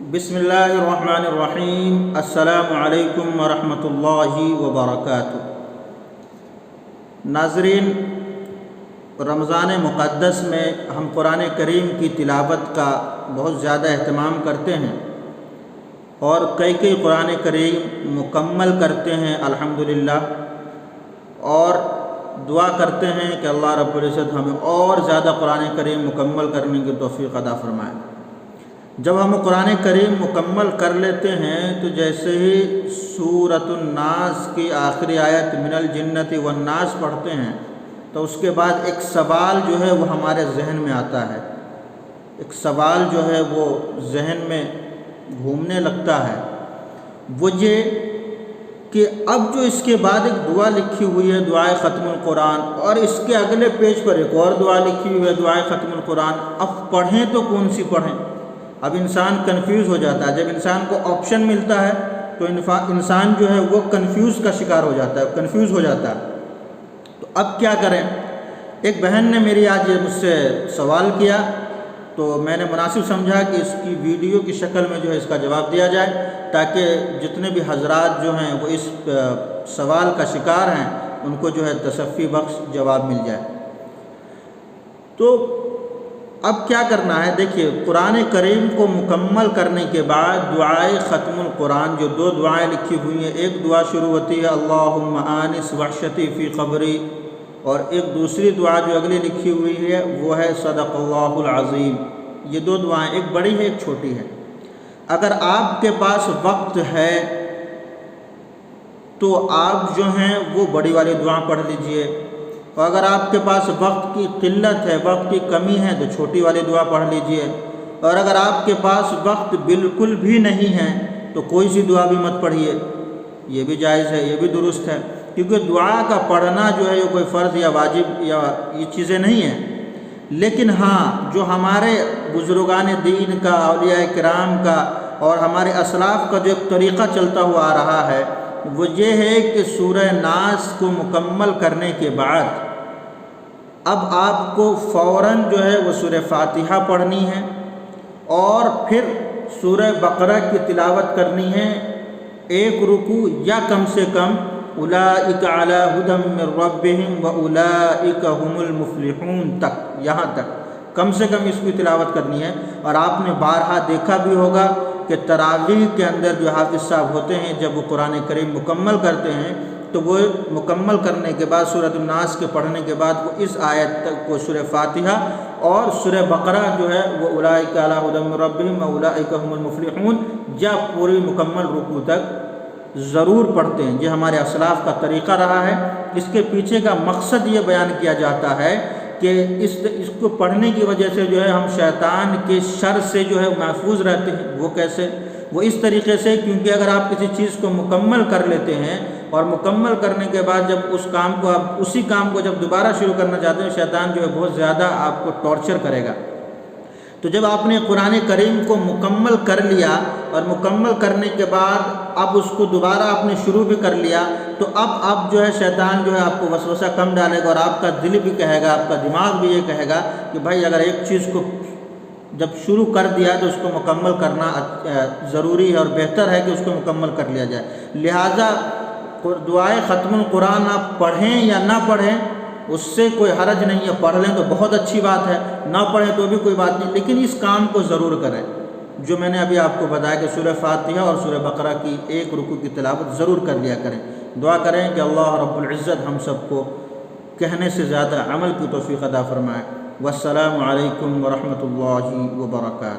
بسم اللہ الرحمن الرحیم۔ السلام علیکم ورحمۃ اللہ وبرکاتہ۔ ناظرین، رمضان مقدس میں ہم قرآن کریم کی تلاوت کا بہت زیادہ اہتمام کرتے ہیں اور کئی قرآن کریم مکمل کرتے ہیں الحمدللہ، اور دعا کرتے ہیں کہ اللہ رب العزت ہمیں اور زیادہ قرآن کریم مکمل کرنے کی توفیق عطا فرمائے۔ جب ہم قرآن کریم مکمل کر لیتے ہیں تو جیسے ہی سورۃ الناس کی آخری آیت من الجنۃ والناس پڑھتے ہیں تو اس کے بعد ایک سوال جو ہے وہ ہمارے ذہن میں آتا ہے، ایک سوال جو ہے وہ ذہن میں گھومنے لگتا ہے، وہ یہ کہ اب جو اس کے بعد ایک دعا لکھی ہوئی ہے دعائے ختم القرآن، اور اس کے اگلے پیج پر ایک اور دعا لکھی ہوئی ہے دعائے ختم القرآن، اب پڑھیں تو کون سی پڑھیں؟ اب انسان کنفیوز ہو جاتا ہے۔ جب انسان کو آپشن ملتا ہے تو انسان جو ہے وہ کنفیوز کا شکار ہو جاتا ہے، کنفیوز ہو جاتا ہے۔ تو اب کیا کریں؟ ایک بہن نے میری آج مجھ سے سوال کیا تو میں نے مناسب سمجھا کہ اس کی ویڈیو کی شکل میں جو ہے اس کا جواب دیا جائے، تاکہ جتنے بھی حضرات جو ہیں وہ اس سوال کا شکار ہیں ان کو جو ہے تصفی بخش جواب مل جائے۔ تو اب کیا کرنا ہے؟ دیکھیے، قرآن کریم کو مکمل کرنے کے بعد دعائے ختم القرآن جو دو دعائیں لکھی ہوئی ہیں، ایک دعا شروع ہوتی ہے اللہم آنس وحشتی فی قبری، اور ایک دوسری دعا جو اگلی لکھی ہوئی ہے وہ ہے صدق اللہ العظیم۔ یہ دو دعائیں، ایک بڑی ہے ایک چھوٹی ہے۔ اگر آپ کے پاس وقت ہے تو آپ جو ہیں وہ بڑی والی دعا پڑھ لیجئے، اور اگر آپ کے پاس وقت کی قلت ہے، وقت کی کمی ہے، تو چھوٹی والی دعا پڑھ لیجئے، اور اگر آپ کے پاس وقت بالکل بھی نہیں ہے تو کوئی سی دعا بھی مت پڑھیے، یہ بھی جائز ہے، یہ بھی درست ہے، کیونکہ دعا کا پڑھنا جو ہے یہ کوئی فرض یا واجب یا یہ چیزیں نہیں ہیں۔ لیکن ہاں، جو ہمارے بزرگان دین کا، اولیاء کرام کا اور ہمارے اسلاف کا جو ایک طریقہ چلتا ہوا آ رہا ہے وہ یہ ہے کہ سورہ ناس کو مکمل کرنے کے بعد اب آپ کو فوراً جو ہے وہ سورہ فاتحہ پڑھنی ہے، اور پھر سورہ بقرہ کی تلاوت کرنی ہے، ایک رکوع یا کم سے کم اولئک علی ھدی من ربہم واولئک ہم المفلحون تک، یہاں تک کم سے کم اس کی تلاوت کرنی ہے۔ اور آپ نے بارہا دیکھا بھی ہوگا کہ تراویح کے اندر جو حافظ صاحب ہوتے ہیں جب وہ قرآن کریم مکمل کرتے ہیں تو وہ مکمل کرنے کے بعد سورۃ الناس کے پڑھنے کے بعد وہ اس آیت تک کو سورہ فاتحہ اور سورہ بقرہ جو ہے وہ اولئک علی ھدی من ربہم واولئک ہم المفلحون یا پوری مکمل رکوع تک ضرور پڑھتے ہیں۔ یہ ہمارے اسلاف کا طریقہ رہا ہے۔ اس کے پیچھے کا مقصد یہ بیان کیا جاتا ہے کہ اس کو پڑھنے کی وجہ سے جو ہے ہم شیطان کے شر سے جو ہے محفوظ رہتے ہیں۔ وہ کیسے؟ وہ اس طریقے سے، کیونکہ اگر آپ کسی چیز کو مکمل کر لیتے ہیں اور مکمل کرنے کے بعد جب اسی کام کو جب دوبارہ شروع کرنا چاہتے ہیں، شیطان جو ہے بہت زیادہ آپ کو ٹارچر کرے گا۔ تو جب آپ نے قرآن کریم کو مکمل کر لیا اور مکمل کرنے کے بعد اب اس کو دوبارہ آپ نے شروع بھی کر لیا، تو اب جو ہے شیطان جو ہے آپ کو وسوسہ کم ڈالے گا، اور آپ کا دل بھی کہے گا، آپ کا دماغ بھی یہ کہے گا کہ بھائی اگر ایک چیز کو جب شروع کر دیا تو اس کو مکمل کرنا ضروری ہے اور بہتر ہے کہ اس کو مکمل کر لیا جائے۔ لہٰذا دعائے ختم القرآن آپ پڑھیں یا نہ پڑھیں اس سے کوئی حرج نہیں ہے، پڑھ لیں تو بہت اچھی بات ہے، نہ پڑھیں تو بھی کوئی بات نہیں، لیکن اس کام کو ضرور کریں جو میں نے ابھی آپ کو بتایا کہ سورہ فاتحہ اور سورہ بقرہ کی ایک رکوع کی تلاوت ضرور کر لیا کریں۔ دعا کریں کہ اللہ رب العزت ہم سب کو کہنے سے زیادہ عمل کی توفیق عطا فرمائے۔ والسلام علیکم ورحمۃ اللہ وبرکاتہ۔